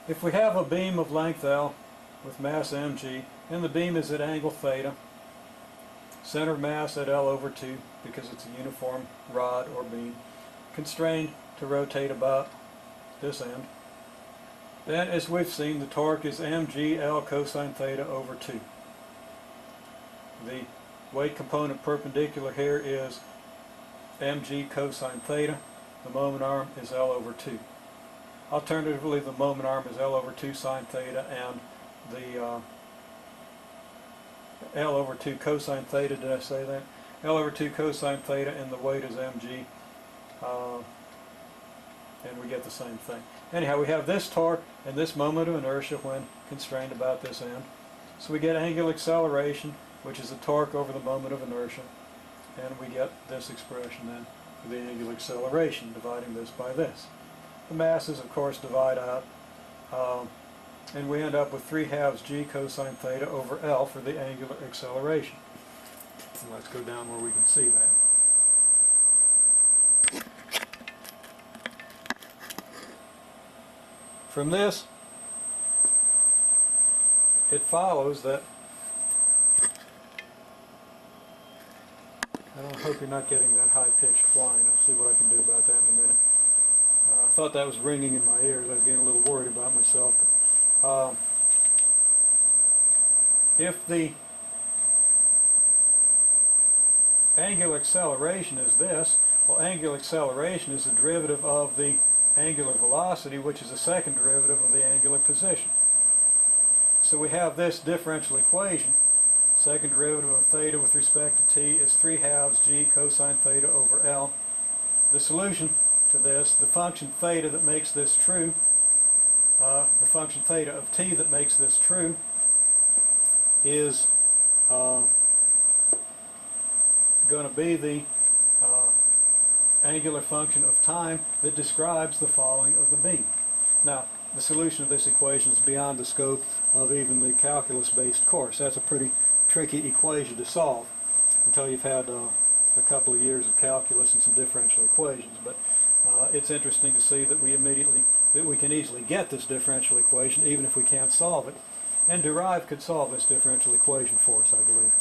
If we have a beam of length L with mass mg, and the beam is at angle theta, center of mass at L over 2, because it's a uniform rod or beam, constrained to rotate about this end, then as we've seen, the torque is mg L cosine theta over 2. The weight component perpendicular here is mg cosine theta. The moment arm is L over 2. Alternatively, the moment arm is L over 2 sine theta, and the L over 2 cosine theta, did I say that? L over 2 cosine theta, and the weight is mg, and we get the same thing. Anyhow, we have this torque and this moment of inertia when constrained about this end. So we get angular acceleration, which is the torque over the moment of inertia, and we get this expression then for the angular acceleration, dividing this by this. The masses, of course, divide out, and we end up with 3/2 g cosine theta over L for the angular acceleration. And let's go down where we can see that. From this, it follows that, I hope you're not getting that high-pitched whine. I'll see what I can do about that in a minute. I thought that was ringing in my ears. I was getting a little worried about myself. But, if the angular acceleration is this, well, angular acceleration is the derivative of the angular velocity, which is the second derivative of the angular position. So we have this differential equation. Second derivative of theta with respect to t is 3/2 g cosine theta over L. The solution to this, the function theta that makes this true, the function theta of t that makes this true, is going to be the angular function of time that describes the falling of the beam. Now, the solution of this equation is beyond the scope of even the calculus-based course. That's a pretty tricky equation to solve until you've had a couple of years of calculus and some differential equations. But it's interesting to see that we can easily get this differential equation even if we can't solve it. And Derive could solve this differential equation for us, I believe.